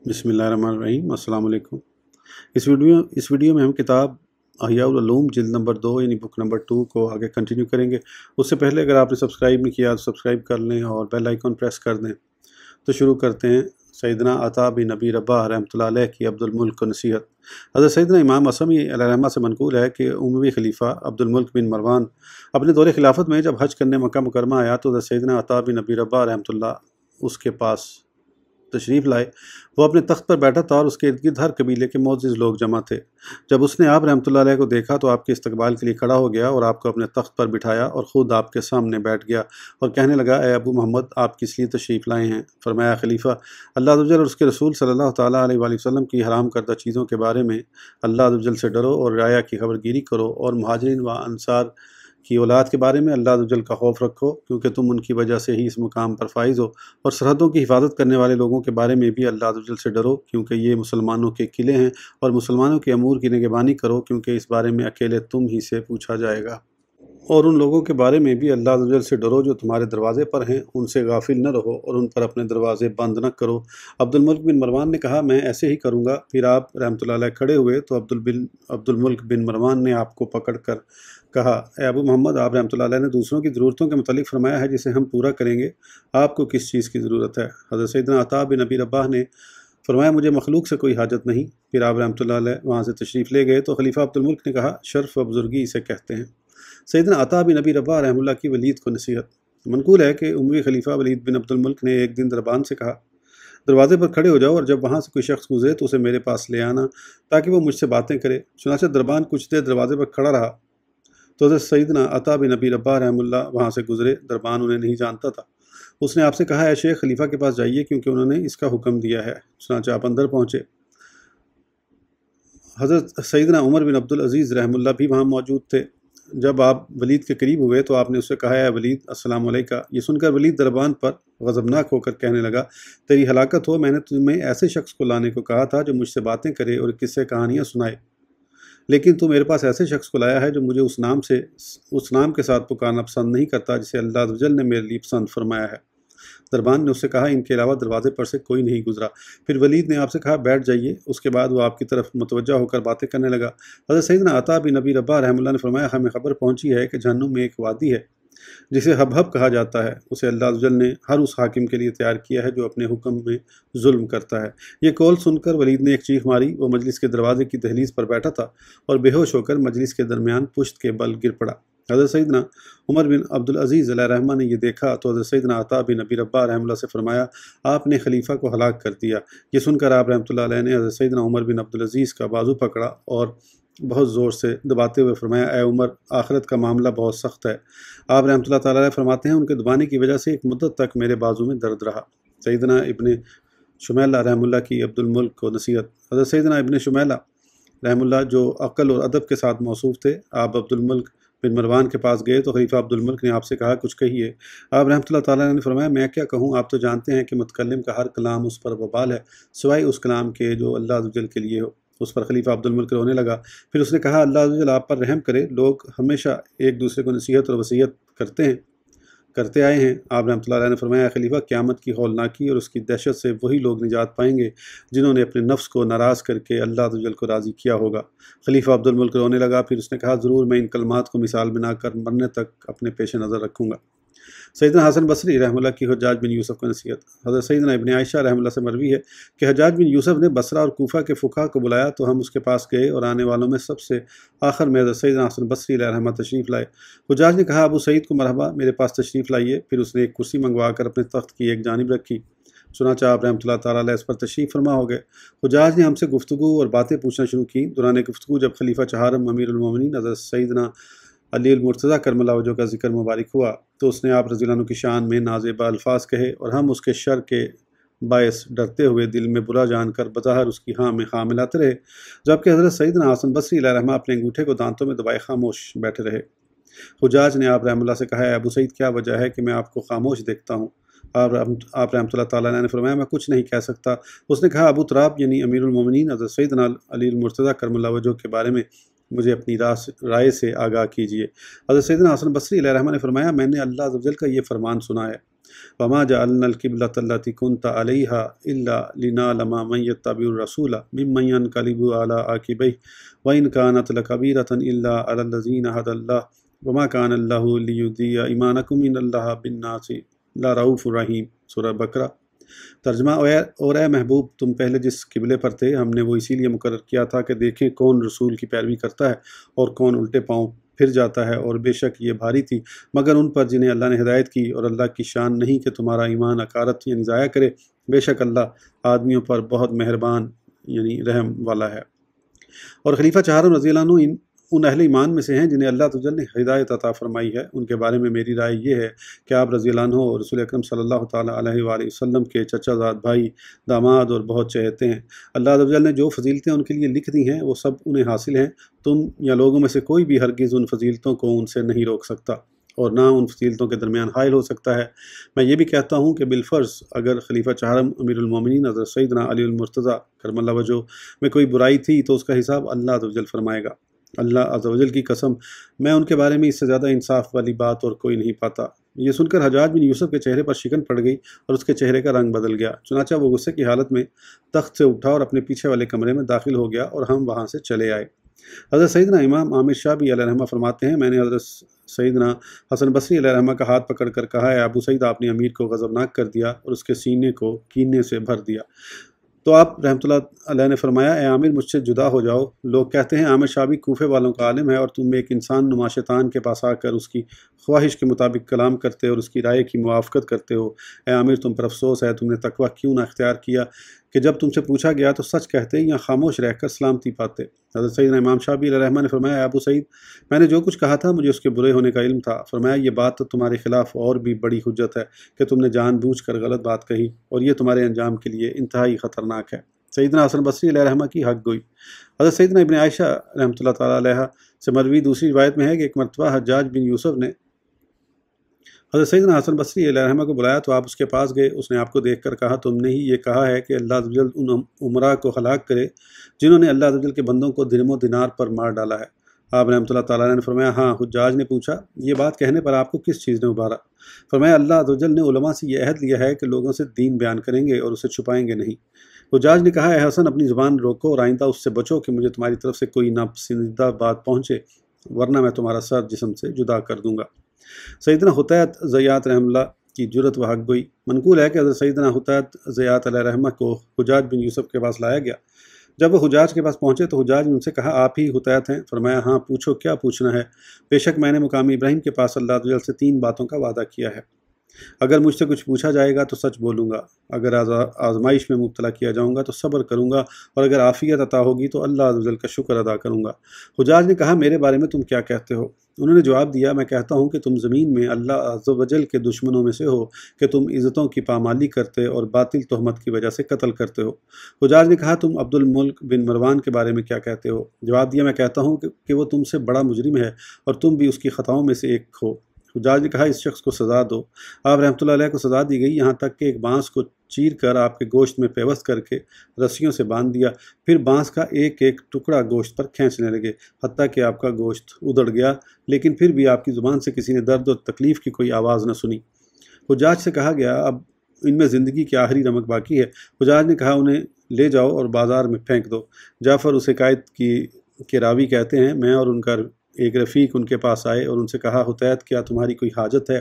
बिस्मिल्लाहिर्रहमानिर्रहीम। अस्सलाम वालेकुम। इस वीडियो में हम किताब अहयाउल उलूम जिल्द नंबर 2 यानी बुक नंबर 2 को आगे कंटिन्यू करेंगे। उससे पहले अगर आपने सब्सक्राइब नहीं किया तो सब्सक्राइब कर लें और बेल आइकन प्रेस कर दें। तो शुरू करते हैं। सैयदना अता बिन नबी रब्बाह रहमतुल्लाह अलैह की अब्दुल मुल्क को नसीहत। हज़रत सैयदना इमाम असमी अलैहिर्रहमा से मनक़ूल है कि उमवी खलीफा अब्दुल मुल्क बिन मरवान अपने दौरे खिलाफत में जब हज करने मक्का मुकरमा आया तो हज़रत सैयदना अता बिन नबी रब्बाह रहमतुल्लाह उसके पास तशरीफ़ लाए। वो अपने तख्त पर बैठा था और उसके इर्द गिर्द हर कबीले के मोअज़्ज़िज़ लोग जमा थे। जब उसने आप रहमतुल्लाह अलैह को देखा तो आपके इस्तकबाल के लिए खड़ा हो गया और आपको अपने तख्त पर बिठाया और ख़ुद आपके सामने बैठ गया और कहने लगा, ए अबू मोहम्मद, आप किस लिए तशरीफ़ लाए हैं? फरमाया, खलीफा, अल्लाह अज़्ज़ व जल और उसके रसूल सल्लल्लाहु तआला अलैहि वसल्लम की हराम करदा चीज़ों के बारे में अल्लाह अज़्ज़ व जल से डरो और राया की खबरगिरी करो और मुहाजिरीन व अंसार की औलाद के बारे में अल्लाह अज़्ज़ व जल का खौफ रखो, क्योंकि तुम उनकी वजह से ही इस मुकाम पर फाइज हो। और सरहदों की हिफाजत करने वाले लोगों के बारे में भी अल्लाह अज़्ज़ व जल से डरो, क्योंकि ये मुसलमानों के किले हैं, और मुसलमानों के अमूर की निगरानी करो, क्योंकि इस बारे में अकेले तुम ही से पूछा जाएगा। और उन लोगों के बारे में भी अल्लाह अज़्ज़ व जल से डरो जो तुम्हारे दरवाज़े पर हैं, उनसे गाफिल न रहो और उन पर अपने दरवाज़े बंद न करो। अब्दुल मुल्क बिन मरवान ने कहा, मैं ऐसे ही करूँगा। फिर आप रहमतुल्लाह अलैह खड़े हुए तो अब्दुल मुल्क बिन मरवान ने आपको पकड़ कर कहा, ए अबू मोहम्मद, आप रहमतुल्लाह अलैह ने दूसरों की ज़रूरतों के मुतालिक फरमाया है जिसे हम पूरा करेंगे, आपको किस चीज़ की ज़रूरत है? हज़रत सैयदना अता बिन नबी रब्बाह ने फरमाया, मुझे मखलूक से कोई हाजत नहीं। फिर आप रहमतुल्लाह अलैह वहाँ से तशरीफ़ ले गए तो खलीफा अब्दुल मुल्क ने कहा, शर्फ़ व बुज़ुर्गी इसे कहते हैं। सैयदना अता बिन नबी रब्बाह रहमतुल्लाह की वलीद को नसीहत। मनक़ूल है कि उमवी खलीफा वलीद बिन अब्दुल मुल्क ने एक दिन दरबान से कहा, दरवाज़े पर खड़े हो जाओ और जब वहाँ से कोई शख्स गुजरे तो उसे मेरे पास ले आना ताकि वो मुझसे बातें करे। चुनांचे दरबान कुछ देर दरवाज़े पर खड़ा रहा तो हज़रत सैयदना अता बिन नबी रब्बाह रहमतुल्लाह वहाँ से गुजरे। दरबान उन्हें नहीं जानता था। उसने आपसे कहा, है शेख, खलीफा के पास जाइए क्योंकि उन्होंने इसका हुक्म दिया है। चुनांचे आप अंदर पहुँचे। हज़रत सैयदना उमर बिन अब्दुल अज़ीज़ रहमतुल्लाह भी वहाँ मौजूद थे। जब आप वलीद के करीब हुए तो आपने उससे कहा, है वलीद, अस्सलाम अलैका। ये सुनकर वलीद दरबान पर गज़बनाक होकर कहने लगा, तेरी हलाकत हो, मैंने तुम्हें ऐसे शख्स को लाने को कहा था जो मुझसे बातें करे और किस्से कहानियाँ सुनाए, लेकिन तू मेरे पास ऐसे शख्स को लाया है जो मुझे उस नाम के साथ पुकारना पसंद नहीं करता जिसे अल्लाह अज़्ज़ व जल ने मेरे लिए पसंद फरमाया है। दरबान ने उससे कहा, इनके अलावा दरवाजे पर से कोई नहीं गुजरा। फिर वलीद ने आपसे कहा, बैठ जाइए। उसके बाद वो आपकी तरफ मुतवज्जा होकर बातें करने लगा। हज़रत सैयदना अता बिन नबी रब्बाह रहमतुल्लाह ने फरमाया, हमें खबर पहुंची है कि जहन्नुम में एक वादी है जिसे हबहब कहा जाता है। उसे अल्लाह अज़्ज़ व जल ने हर उस हाकिम के लिए तैयार किया है जो अपने हुक्म में जुल्म करता है। ये कौल सुनकर वलीद ने एक चीख मारी। वो मजलिस के दरवाजे की दहलीज पर बैठा था और बेहोश होकर मजलिस के दरमियान पुश्त के बल गिर पड़ा। हज़रत सैयदना उमर बिन अब्दुल अज़ीज़ अलैहिर्रहमा ने यह देखा तो हज़रत सैयदना अता बिन नबी रब्बाह रहमतुल्लाह से फरमाया, आपने खलीफा को हलाक कर दिया। ये सुनकर आप रहमतुल्लाह अलैह ने हज़रत सैयदना उमर बिन अब्दुल अज़ीज़ का बाजू पकड़ा और बहुत ज़ोर से दबाते हुए फरमाया, ए उमर, आखिरत का मामला बहुत सख्त है। आप रहमतुल्लाह तआला अलैह फरमाते हैं, उनके दबाने की वजह से एक मुद्दत तक मेरे बाजू में दर्द रहा। सैयदना इब्ने शुमैला रहमतुल्लाह की अब्दुल मुल्क को नसीहत। हज़रत सैयदना इब्ने शुमैला रहमतुल्लाह जो अक्ल और अदब के साथ मौसूफ थे, आप अब्दुल मुल्क बिन मरवान के पास गए तो खलीफा अब्दुल मुल्क ने आपसे कहा, कुछ कहिए। आप रहमतुल्लाह तआला ने फरमाया, मैं क्या कहूँ, आप तो जानते हैं कि मुतकल्लिम का हर कलाम उस पर वबाल है सिवाय उस कलाम के जो अल्लाह अज़्ज़ व जल के लिए हो। उस पर खलीफा अब्दुल मुल्क रोने लगा। फिर उसने कहा, अल्लाह अज़्ज़ व जल आप पर रहम करे। लोग हमेशा एक दूसरे को नसीहत और वसीयत करते आए हैं। आप रहमतुल्लाह अलैह ने फरमाया, खलीफा, क़यामत की हौलनाकी और उसकी दहशत से वही लोग निजात पाएंगे जिन्होंने अपने नफ्स को नाराज़ करके अल्लाह अज़्ज़ व जल को राज़ी किया होगा। खलीफा अब्दुल मुल्क रोने लगा। फिर उसने कहा, ज़रूर मैं इन कलमात को मिसाल बनाकर मरने तक अपने पेश नज़र रखूँगा। सैयदना हसन बसरी रहमतुल्लाह की हज्जाज बिन यूसुफ को नसीहत। हज़रत सैयदना इब्ने आयशा रहमतुल्लाह से मरवी है कि हज्जाज बिन यूसुफ ने बसरा और कूफा के फ़ुक़हा को बुलाया तो हम उसके पास गए और आने वालों में सबसे आखिर में हज़रत सैयदना हसन बसरी रहमतुल्लाह तशरीफ़ लाए। हज्जाज ने कहा, अबू सईद को मरहबा, मेरे पास तशरीफ़ लाइए। फिर उसने एक कुर्सी मंगवा कर अपने तख्त की एक जानिब रखी। चुनांचे आप रहमतुल्लाह तआला अलैह इस पर तशरीफ़ फरमा हो गए। हज्जाज ने हमसे गुफ्तगू और बातें पूछना शुरू की। दौरान गुफ्तगू जब खलीफा चहारम अमीरुल मोमिनीन हज़रत सैयदना अली मुर्तज़ा करमल्लाह वजह का जिक्र मुबारक हुआ तो उसने आप रज़ियल्लाहु अन्हु की शान में नाज़ेबा अल्फाज कहे और हम उसके शर के बायस डरते हुए दिल में बुरा जानकर बज़ाहिर उसकी हाँ में हाँ मिलाते रहे, जबकि हज़रत सैयदना हसन बसरी अलैहिर्रहमा अपने अंगूठे को दांतों में दबाए खामोश बैठे रहे। हुज्जाज ने आप रहमतुल्लाह से कहा, अबू सईद, क्या वजह है कि मैं आपको खामोश देखता हूँ? आप रहमतुल्लाह तआला अलैह ने फरमाया, मैं कुछ नहीं कह सकता। उसने कहा, अबू तुराब यानी अमीरुल मोमिनीन हज़रत सैयदना अली मुर्तज़ा करमल्लाह वजह के बारे में मुझे अपनी राय से आगाह कीजिए। हज़रत सैयदना हसन बसरी अलैहिर्रहमा ने फरमाया, मैंने अल्लाह अज़्ज़ व जल का ये फरमान सुना है, वमा जअलना अल-क़िबलता अल्लती कुन्ता अलैहा इल्ला लिनअलमा मन यत्तबिउर रसूला मिम्मन यनक़लिबु अला आक़िबैहि व इन कानत लकबीरतन इल्ला अलल्लज़ीना हदल्लाह वमा कान अल्लाहु लियुदिय्या ईमानकुम इन्नल्लाहा बिन्नासि लरऊफ़ुर रहीम। सूरह बकरा। तर्जमा: और ए महबूब, तुम पहले जिस किबले पर थे हमने वो इसीलिए मुकर्रर किया था कि देखें कौन रसूल की पैरवी करता है और कौन उल्टे पाँव फिर जाता है, और बेशक ये भारी थी मगर उन पर जिन्हें अल्लाह ने हिदायत की, और अल्लाह की शान नहीं कि तुम्हारा ईमान अकारत यानी ज़ाया करे, बेशक अल्लाह आदमियों पर बहुत मेहरबान यानी रहम वाला है। और खलीफा चारम रज़ी अल्लाह अन्हु उन अहले ईमान में से हैं जिन्हें अल्लाह तआला ने हिदायत अता फरमाई है। उनके बारे में मेरी राय ये है कि आप रज़ी अल्लाह अन्हु और रसूल अकरम सल्लल्लाहु ताला अलैहि वसल्लम के चचाज़ाद भाई, दामाद और बहुत चहेते हैं। अल्लाह तआला ने जो फजीलतें उनके लिए लिख दी हैं वो सब उन्हें हासिल हैं। तुम या लोगों में से कोई भी हरगिज़ उन फजीलतों को उनसे नहीं रोक सकता और ना उन फजीलतों के दरमियान हाइल हो सकता है। मैं ये भी कहता हूँ कि बिलफ़र्ज़ अगर खलीफा चारम अमीरुल मोमिनीन हज़रत सैयदना अली मुर्तज़ा करमल्लाह वजह में कोई बुराई थी तो उसका हिसाब अल्लाह तआला फरमाएगा। अल्लाह अज़्ज़ा वजल की कसम, मैं उनके बारे में इससे ज़्यादा इंसाफ वाली बात और कोई नहीं पाता। ये सुनकर हज्जाज बिन यूसुफ के चेहरे पर शिकन पड़ गई और उसके चेहरे का रंग बदल गया। चुनांचे वो गुस्से की हालत में तख्त से उठा और अपने पीछे वाले कमरे में दाखिल हो गया और हम वहाँ से चले आए। हज़रत सैयदना इमाम आमिर शाह भी अलैहि रहमा फरमाते हैं, मैंने हज़रत सैयदना हसन बसरी अलैहि रहमा का हाथ पकड़ कर कहा, है अबू सईद, आपने अमीर को गज़बनाक कर दिया और उसके सीने को कीने से भर दिया। तो आप रहमतुल्लाह अलैह ने फरमाया, ए आमिर, मुझसे जुदा हो जाओ। लोग कहते हैं आमिर शाह भी कूफे वालों का आलिम है और तुम एक इंसान नुमा शैतान के पास आकर उसकी ख्वाहिश के मुताबिक कलाम करते और उसकी राय की मुआफ़क़त करते हो। ए आमिर, तुम पर अफसोस है, तुमने तकवा क्यों ना इख्तियार किया कि जब तुमसे पूछा गया तो सच कहते या खामोश रहकर सलामती पाते। हज़रत सैयदना इमाम शाह भी अलैहि रहमा ने फरमाया, अबू सईद, मैंने जो कुछ कहा था मुझे उसके बुरे होने का इल्म था। फरमाया, ये बात तो तुम्हारे खिलाफ और भी बड़ी हुज्जत है कि तुमने जानबूझकर गलत बात कही और ये तुम्हारे अंजाम के लिए इंतहाई ख़तरनाक है। सैयदना हसन बसरी अलैहि रहमा की हक गोई। हज़रत सैयदना इब्न आयशा रहमतुल्लाह ताला अलैहा से मरवी दूसरी रिवायत में है कि एक मरतबा हज्जाज बिन यूसुफ ने हज़रत सैयदना हसन बसरी अलैहि रहमा को बुलाया तो आप उसके पास गए। उसने आपको देखकर कहा, तुमने ही ये कहा है कि अल्लाह तआला उन उमरा को हलाक करे जिन्होंने अल्लाह तआला के बंदों को दिरमो दिनार पर मार डाला है। आप रहमतुल्लाह ताला ने फरमाया, हाँ। हुज्जाज ने पूछा, ये बात कहने पर आपको किस चीज़ ने उबारा? फरमाया, अल्लाह तआला ने उलमा से यह अहद लिया है कि लोगों से दीन बयान करेंगे और उसे छुपाएंगे नहीं। हुज्जाज ने कहा, हसन, अपनी ज़ुबान रोको और आइंदा उससे बचो कि मुझे तुम्हारी तरफ से कोई नापसंदीदा बात पहुँचे, वरना मैं तुम्हारा सर जिस्म से जुदा कर दूँगा। सैयदना हुतैत ज़ियात रहमतुल्लाह की जुरत व हक गोई। मनकूल है कि हज़रत सैयदना हुतैत ज़ियात अलैहि रहमा को हुज्जाज बिन यूसुफ के पास लाया गया। जब वो हुज्जाज के पास पहुँचे तो हुज्जाज ने उनसे कहा, आप ही हुतैत हैं? फरमाया, हाँ, पूछो क्या पूछना है। बेशक मैंने मुकाम इब्राहीम के पास अल्लाह तआला से 3 बातों का वादा किया है। अगर मुझसे कुछ पूछा जाएगा तो सच बोलूँगा, अगर आजमाइश में मुब्तला किया जाऊँगा तो सब्र करूँगा, और अगर आफ़ियत अता होगी तो अल्लाह अज़्ज़ा वजल का शुक्र अदा करूँगा। हुज्जाज ने कहा, मेरे बारे में तुम क्या कहते हो? उन्होंने जवाब दिया, मैं कहता हूँ कि तुम ज़मीन में अल्लाह अज़्ज़ा वजल के दुश्मनों में से हो कि तुम इज़्ज़तों की पामाली करते और बातिल तोहमत की वजह से कत्ल करते हो। हुज्जाज ने कहा, तुम अब्दुल मुल्क बिन मरवान के बारे में क्या कहते हो? जवाब दिया, मैं कहता हूँ कि वो तुमसे बड़ा मुजरिम है और तुम भी उसकी ख़ताओं में से एक हो। हुज्जाज ने कहा, इस शख्स को सज़ा दो। आप रहमतुल्लाह अलैह को सज़ा दी गई, यहाँ तक कि एक बाँस को चीर कर आपके गोश्त में पेवस्त करके रस्सियों से बांध दिया, फिर बाँस का एक एक टुकड़ा गोश्त पर खींचने लगे, हत्ता कि आपका गोश्त उधड़ गया, लेकिन फिर भी आपकी ज़ुबान से किसी ने दर्द और तकलीफ़ की कोई आवाज़ न सुनी। हुज्जाज से कहा गया, अब इनमें ज़िंदगी की आखिरी रमक बाकी है। हुज्जाज ने कहा, उन्हें ले जाओ और बाज़ार में फेंक दो। जाफ़र उस हिकायत के रावी कहते हैं, मैं और उनका एक रफ़ीक उनके पास आए और उनसे कहा, हुतैत, क्या तुम्हारी कोई हाजत है?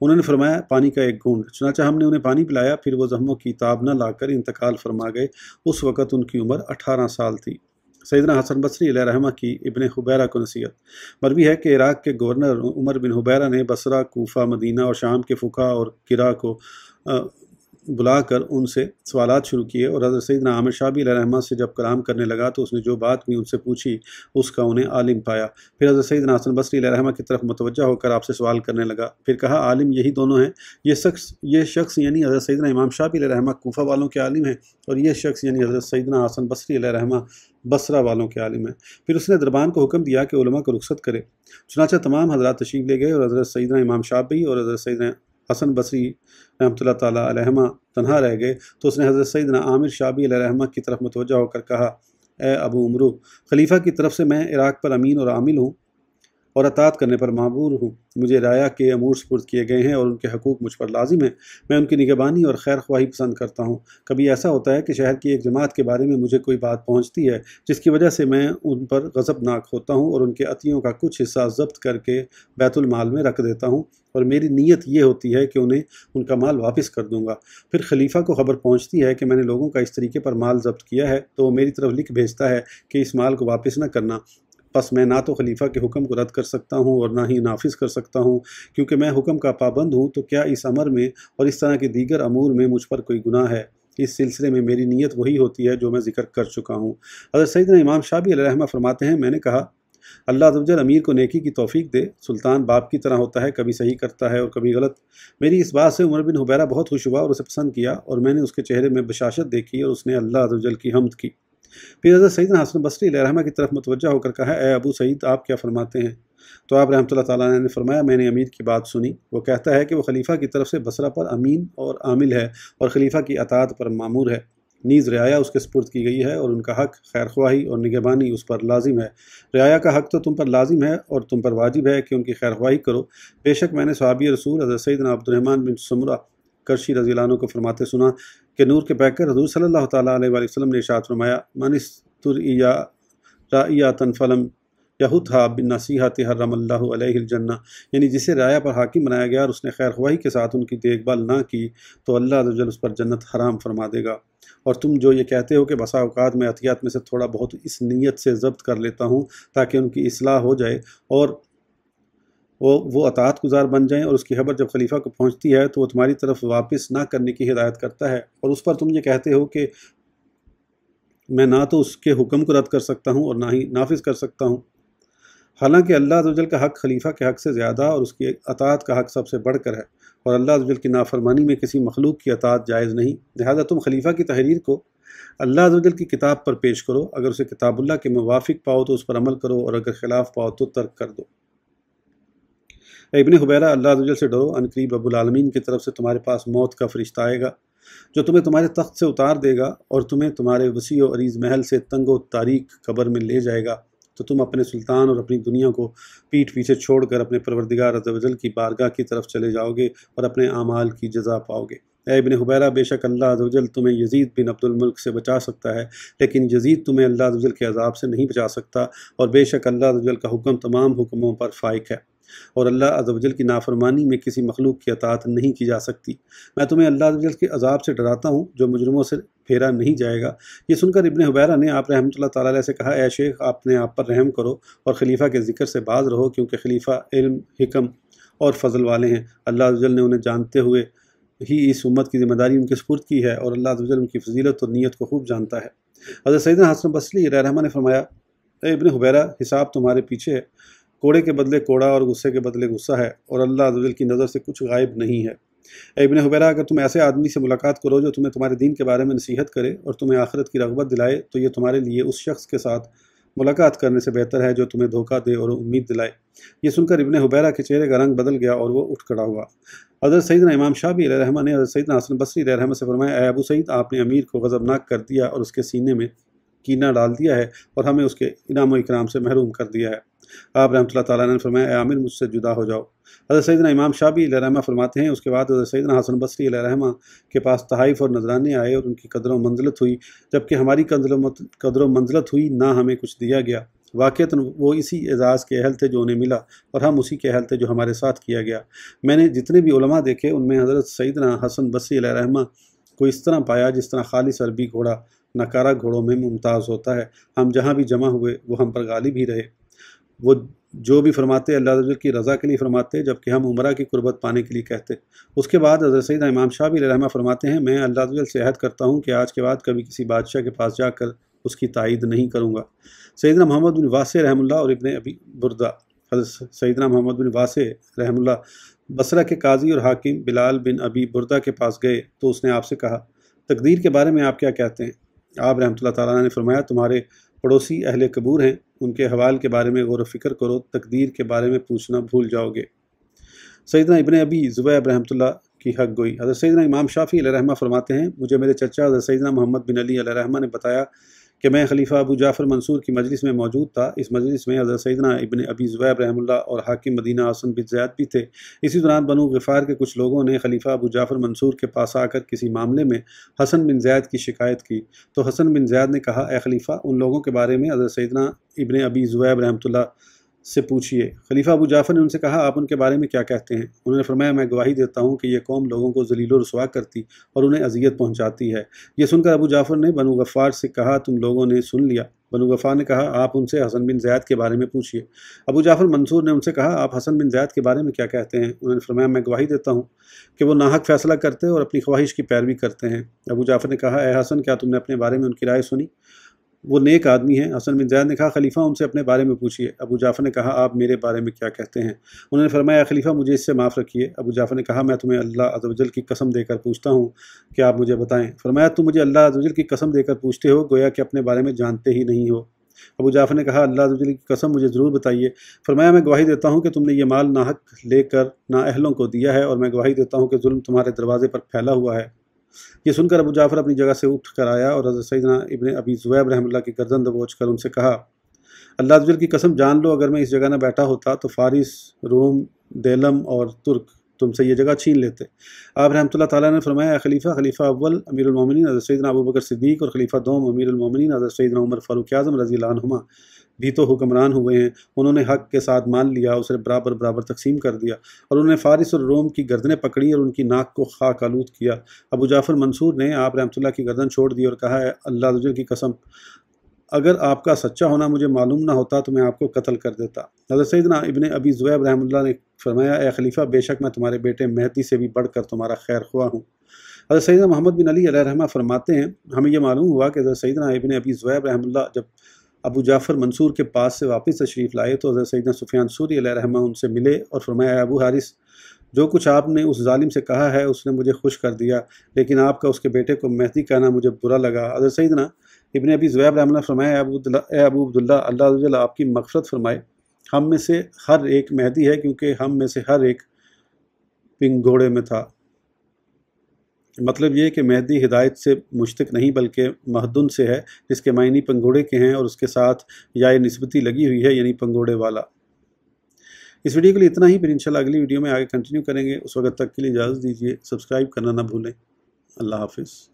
उन्होंने फरमाया, पानी का एक घूंट। चुनांचे हमने उन्हें पानी पिलाया, फिर वो ज़ख्मों की ताब न लाकर इंतकाल फरमा गए। उस वक़्त उनकी उम्र 18 साल थी। सैयदना हसन बसरी अलैहि रहमा की इब्न हुबैरा को नसीहत। मरवी है कि इराक़ के गवर्नर उमर बिन हुबैरा ने बसरा, कूफ़ा, मदीना और शाम के फ़ुक़हा और किरा को बुलाकर उनसे सवालात शुरू किए, और हज़रत सैयदना आमिर शाह भी अलैहि रहमा से जब कलाम करने लगा तो उसने जो बात भी उनसे पूछी उसका उन्हें आलिम पाया। फिर हज़रत सैयदना हसन बसरी अलैहि रहमा की तरफ मुतवज्जा होकर आपसे सवाल करने लगा। फिर कहा, आलिम यही दोनों हैं। ये शख्स यानी हज़रत सैयदना इमाम शाह भी अलैहि रहमा कूफ़ा वालों के आलिम हैं, और ये शख्स यानी हज़रत सैयदना हसन बसरी अलैहि रहमा बसरा वालों के आलिम हैं। फिर उसने दरबान को हुक्म दिया कि उलमा को रुखसत करे। चुनांचे तमाम हज़रात तशरीफ़ ले गए और हज़रत सैयदना इमाम शाह भी और हज़रत सैयदना हसन बसरी रहमतुल्लाह ताला अलैहिमा तन्हा रह गए। तो उसने हज़रत सैयदना आमिर शाह भी अलैहि रहमा की तरफ मुतवज्जा होकर कहा, ए अबू उमरू, खलीफा की तरफ से मैं इराक़ पर अमीन और आमिल हूँ। اور اطاعت کرنے پر معمور ہوں۔ مجھے رعایا کے امور سپرد کیے گئے ہیں اور ان کے حقوق مجھ پر لازم ہیں۔ میں ان کی نگہبانی اور خیر خواہی پسند کرتا ہوں۔ کبھی ایسا ہوتا ہے کہ شہر کی ایک جماعت کے بارے میں مجھے کوئی بات پہنچتی ہے جس کی وجہ سے میں ان پر غضبناک ہوتا ہوں اور ان کے عطیوں کا کچھ حصہ ضبط کر کے بیت المال میں رکھ دیتا ہوں، اور میری نیت یہ ہوتی ہے کہ انہیں ان کا مال واپس کر دوں گا۔ پھر خلیفہ کو خبر پہنچتی ہے کہ میں نے لوگوں کا اس طریقے پر مال ضبط کیا ہے تو وہ میری طرف لکھ بھیجتا ہے کہ اس مال کو واپس نہ کرنا۔ پس میں نہ تو خلیفہ کے حکم کو رد کر سکتا ہوں اور نہ ہی نافذ کر سکتا ہوں، کیونکہ میں حکم کا پابند ہوں۔ تو کیا اس امر میں اور اس طرح کے دیگر امور میں مجھ پر کوئی گناہ ہے؟ اس سلسلے میں میری نیت وہی ہوتی ہے جو میں ذکر کر چکا ہوں۔ حضرت سیدنا امام شافعی علیہ رحمہ فرماتے ہیں، میں نے کہا اللہ عز و جل امیر کو نیکی کی توفیق دے۔ سلطان باپ کی طرح ہوتا ہے، کبھی صحیح کرتا ہے اور کبھی غلط۔ میری اس بات سے عمر بن حبیرہ بہت خوش ہوا اور اسے پسند کیا، اور میں نے اس کے چہرے میں بشاشت دیکھی اور اس نے اللہ عز و جل کی حمد کی۔ پھر حضرت سیدنا حسن بصری علیہ رحمہ کی طرف متوجہ ہو کر کہا، اے ابو سعید، آپ کیا فرماتے ہیں؟ تو آپ رحمۃ اللہ تعالیٰ نے فرمایا، میں نے امیر کی بات سنی، وہ کہتا ہے کہ وہ خلیفہ کی طرف سے بصرہ پر امین اور عامل ہے اور خلیفہ کی اطاعت پر مامور ہے، نیز رعایا اس کے سپرد کی گئی ہے اور ان کا حق خیر خواہی اور نگہبانی اس پر لازم ہے۔ رعایا کا حق تو تم پر لازم ہے اور تم پر واجب ہے کہ ان کی خیر خواہی کرو۔ بے شک میں نے صحابی رسول حضرت سیدنا عبد الرحمن بن سمرہ کرشی رضی اللہ عنہ کو فرماتے سنا کہ نور کے پیکر حضور صلی اللہ تعالیٰ علیہ وآلہ وسلم نے ارشاد فرمایا، من استرعیا رعیۃ فلم یہتھا بالنصیحۃ حرم اللہ علیہ الجنہ، یعنی جسے رعایا پر حاکم بنایا گیا اور اس نے خیر خواہی کے ساتھ ان کی دیکھ بھال نہ کی تو اللہ عز و جل اس پر جنت حرام فرما دے گا۔ اور تم جو یہ کہتے ہو کہ بسا اوقات میں عطیات میں سے تھوڑا بہت اس نیت سے ضبط کر لیتا ہوں تاکہ ان کی اصلاح ہو جائے اور وہ اطاعت گزار بن جائیں، اور اس کی خبر جب خلیفہ کو پہنچتی ہے تو وہ تمہاری طرف واپس نہ کرنے کی ہدایت کرتا ہے، اور اس پر تم یہ کہتے ہو کہ میں نہ تو اس کے حکم کو رد کر سکتا ہوں اور نہ ہی نافذ کر سکتا ہوں، حالانکہ اللہ عز و جل کا حق خلیفہ کے حق سے زیادہ اور اس کی اطاعت کا حق سب سے بڑھ کر ہے، اور اللہ عز و جل کی نافرمانی میں کسی مخلوق کی اطاعت جائز نہیں۔ لہذا تم خلیفہ کی تحریر کو اللہ عز و جل کی کتاب پر پیش کرو، اگر اسے کتاب اللہ کے موافق پاؤ تو اس پر عمل کرو، اور اگر خلاف پاؤ تو ترک کر دو۔ اے ابن حبیرہ، اللہ عز و جل سے ڈرو، ان قریب رب العالمین کی طرف سے تمہارے پاس موت کا فرشتہ آئے گا جو تمہیں تمہارے تخت سے اتار دے گا اور تمہیں تمہارے وسیع و عریض محل سے تنگ و تاریک قبر میں لے جائے گا، تو تم اپنے سلطان اور اپنی دنیا کو پیٹھ پیچھے چھوڑ کر اپنے پروردگار عز و جل کی بارگاہ کی طرف چلے جاؤ گے اور اپنے اعمال کی جزا پاؤ گے۔ اے ابن حبیرہ، بے شک اللہ عز و جل تمہیں یزید بن عبد الملک سے بچا سکتا ہے، لیکن یزید تمہیں اللہ عز و جل کے عذاب سے نہیں بچا سکتا، اور بے شک اللہ عز و جل کا حکم تمام حکموں پر فائق ہے، اور اللہ عز و جل کی نافرمانی میں کسی مخلوق کی اطاعت نہیں کی جا سکتی۔ میں تمہیں اللہ عز و جل کے عذاب سے ڈراتا ہوں جو مجرموں سے پھیرا نہیں جائے گا۔ یہ سن کر ابن حبیرہ نے آپ رحمۃ اللہ تعالیٰ علیہ سے کہا، اے شیخ، آپ نے آپ پر رحم کرو اور خلیفہ کے ذکر سے باز رہو، کیونکہ خلیفہ علم، حکم اور فضل والے ہیں۔ اللہ عز و جل نے انہیں جانتے ہوئے ہی اس امت کی ذمہ داری ان کے سپرد کی ہے، اور اللہ عز و جل ان کی فضیلت اور نیت کو خوب جانتا ہے۔ حضرت سیدنا حسن بصری علیہ رحمہ نے فرمایا، اے ابن حبیرہ، حساب تمہارے پیچھے ہے، کوڑے کے بدلے کوڑا اور غصے کے بدلے غصہ ہے، اور اللہ عز و جل کی نظر سے کچھ غائب نہیں ہے۔ اے ابن حبیرہ، اگر تم ایسے آدمی سے ملاقات کرو جو تمہیں تمہارے دین کے بارے میں نصیحت کرے اور تمہیں آخرت کی رغبت دلائے، تو یہ تمہارے لیے اس شخص کے ساتھ ملاقات کرنے سے بہتر ہے جو تمہیں دھوکہ دے اور امید دلائے۔ یہ سن کر ابن حبیرہ کے چہرے کا رنگ بدل گیا اور وہ اٹھ کھڑا ہوا۔ حضرت سیدنا امام شافعی علیہ رحمہ نے حضرت سیدنا حسن بصری علیہ رحمہ سے فرمایا، اے ابو سعید، آپ نے امیر کو غضبناک کر دیا اور اس کے سینے میں کینہ ڈال دیا ہے اور ہمیں اس کے انعام و اکرام سے محروم کر دیا ہے۔ آپ رحمۃ اللہ تعالیٰ نے فرمایا، اے عامر، مجھ سے جدا ہو جاؤ۔ حضرت سیدنا امام شافعی علیہ رحمہ فرماتے ہیں، اس کے بعد حضرت سیدنا حسن بصری علیہ رحمہ کے پاس تحائف اور نذرانے آئے اور ان کی قدر و منزلت ہوئی، جبکہ ہماری قدر و منزلت ہوئی نہ ہمیں کچھ دیا گیا۔ واقعتاً وہ اسی اعزاز کے اہل تھے جو انہیں ملا، اور ہم اسی کے اہل تھے جو ہمارے ساتھ کیا گیا۔ میں نے جتنے بھی علماء دیکھے ان میں حضرت سیدنا حسن بصری علیہ رحمہ کو اس طرح پایا جس طرح خالص عربی گھوڑا نکارہ گھوڑوں میں ممتاز ہوتا ہے۔ ہم جہاں بھی جمع ہوئے وہ ہم پر غالب ہی رہے۔ وہ جو بھی فرماتے اللہ عز و جل کی رضا کے لیے فرماتے، جبکہ ہم عمرہ کی قربت پانے کے لیے کہتے۔ اس کے بعد حضرت سیدنا امام شافعی علیہ رحمہ فرماتے ہیں، میں اللہ عز و جل سے عہد کرتا ہوں کہ آج کے بعد کبھی کسی بادشاہ کے پاس جا کر اس کی تائید نہیں کروں گا۔ سیدنا محمد بن واسع رحمہ اللہ اور ابن ابی بردہ، حضرت سیدنا محمد بن واسع رحمہ اللہ بصرہ کے قاضی اور حاکم بلال بن ابی بردہ کے پاس گئے تو اس نے آپ سے کہا، تقدیر کے بارے میں آپ کیا کہتے ہیں؟ آپ رحمۃ اللہ تعالیٰ نے فرمایا، تمہارے پڑوسی اہل قبور ہیں، ان کے حوال کے بارے میں غور و فکر کرو، تقدیر کے بارے میں پوچھنا بھول جاؤ گے۔ سیدنا ابن ابی زبیب رحمۃ اللہ کی حق گوئی۔ حضرت سیدنا امام شافعی علیہ رحمہ فرماتے ہیں، مجھے میرے چچا حضرت سیدنا محمد بن علی علیہ رحمہ نے بتایا کہ میں خلیفہ ابو جعفر منصور کی مجلس میں موجود تھا۔ اس مجلس میں حضرت سیدنا ابن ابی ذؤیب رحمہ اللہ اور حاکم مدینہ حسن بن زیاد بھی تھے۔ اسی دوران بنو غفار کے کچھ لوگوں نے خلیفہ ابو جعفر منصور کے پاس آ کر کسی معاملے میں حسن بن زیاد کی شکایت کی، تو حسن بن زیاد نے کہا، اے خلیفہ، ان لوگوں کے بارے میں حضرت سیدنا ابن ابی ذؤیب رحمۃ اللہ سے پوچھیے۔ خلیفہ ابو جعفر نے ان سے کہا، آپ ان کے بارے میں کیا کہتے ہیں؟ انہوں نے فرمایا، میں گواہی دیتا ہوں کہ یہ قوم لوگوں کو ذلیل و رسوا کرتی اور انہیں اذیت پہنچاتی ہے۔ یہ سن کر ابو جعفر نے بنو غفار سے کہا، تم لوگوں نے سن لیا۔ بنو غفار نے کہا، آپ ان سے حسن بن زیاد کے بارے میں پوچھیے۔ ابو جعفر منصور نے ان سے کہا، آپ حسن بن زیاد کے بارے میں کیا کہتے ہیں؟ انہوں نے فرمایا، میں گواہی دیتا ہوں کہ وہ ناحق فیصلہ کرتے اور اپنی خواہش کی پیروی کرتے ہیں۔ ابو جعفر نے کہا، اے حسن، کیا تم نے اپنے بارے میں ان کی رائے سنی؟ وہ نیک آدمی ہیں۔ حسن بن زیاد نے کہا، خلیفہ، ان سے اپنے بارے میں پوچھیے۔ ابو جعفر نے کہا، آپ میرے بارے میں کیا کہتے ہیں؟ انہوں نے فرمایا، خلیفہ، مجھے اس سے معاف رکھیے۔ ابو جعفر نے کہا، میں تمہیں اللہ عز و جل کی قسم دے کر پوچھتا ہوں کہ آپ مجھے بتائیں۔ فرمایا، تم مجھے اللہ عز و جل کی قسم دے کر پوچھتے ہو، گویا کہ اپنے بارے میں جانتے ہی نہیں ہو۔ ابو جعفر نے کہا، اللہ عز و جل کی قسم، مجھے ضرور بتائیے۔ فرمایا، میں گواہی دیتا ہوں کہ تم نے یہ مال ناحق لے کر نااہلوں کو دیا ہے، اور میں گواہی دیتا ہوں کہ ظلم تمہارے دروازے پر پھیلا ہوا ہے۔ یہ سن کر ابو جعفر اپنی جگہ سے اٹھ کر آیا اور حضرت سیدنا ابن ابی ذؤیب رحمہ اللہ کی گردن دبوچ کر ان سے کہا، اللہ عز و جل کی قسم جان لو، اگر میں اس جگہ نہ بیٹھا ہوتا تو فارس، روم، دیلم اور ترک تم سے یہ جگہ چھین لیتے۔ آپ رحمۃ اللہ تعالیٰ نے فرمایا، اے خلیفہ، خلیفہ اول امیر المومنین حضرت سیدنا ابو بکر صدیق اور خلیفہ دوم امیر المومنین حضرت سیدنا عمر فاروق اعظم رضی اللہ عنہما بھی تو حکمران ہوئے ہیں۔ انہوں نے حق کے ساتھ مان لیا، اسے برابر برابر تقسیم کر دیا، اور انہوں نے فارس اور روم کی گردنیں پکڑی اور ان کی ناک کو خاک آلود کیا۔ ابو جعفر منصور نے آپ رحمۃ اللہ کی گردن چھوڑ دی اور کہا، اللہ عز و جل کی قسم، اگر آپ کا سچا ہونا مجھے معلوم نہ ہوتا تو میں آپ کو قتل کر دیتا۔ حضرت سیدنا ابن ابی ذؤیب رحمہ اللہ نے فرمایا، اے خلیفہ، بے شک میں تمہارے بیٹے مہدی سے بھی بڑھ کر تمہارا خیر خواہ ہوں۔ حضرت سیدنا محمد بن علی علیہ رحمہ فرماتے ہیں، ہمیں یہ معلوم ہوا کہ حضرت سیدنا ابن ابی ذؤیب رحمہ اللہ جب ابو جعفر منصور کے پاس سے واپس تشریف لائے تو حضرت سیدنا سفیان ثوری علیہ رحمہ ان سے ملے اور فرمایا، ابو حارث، جو کچھ آپ نے اس ظالم سے کہا ہے اس نے مجھے خوش کر دیا، لیکن آپ کا اس کے بیٹے کو مہدی کہنا مجھے برا لگا۔ حضرت سیدنا ابن ابی ذؤیب رحمہ اللہ فرمایا، اے ابو عبداللہ، اللہ عز و جل آپ کی مغفرت فرمائے، ہم میں سے ہر ایک مہدی ہے، کیونکہ ہم میں سے ہر ایک پنگھوڑے میں تھا۔ مطلب یہ کہ مہدی ہدایت سے مشتق نہیں بلکہ مہدن سے ہے، جس کے معنی پنگھوڑے کے ہیں اور اس کے ساتھ یا نسبتی لگی ہوئی ہے، یعنی پنگھوڑے والا۔ اس ویڈیو کے لیے اتنا ہی، پھر انشاءاللہ اگلی ویڈیو میں آگے کنٹینیو کریں گے۔ اس وقت تک کے لیے اجازت دیجیے، سبسکرائب کرنا نہ بھولیں۔ اللہ حافظ۔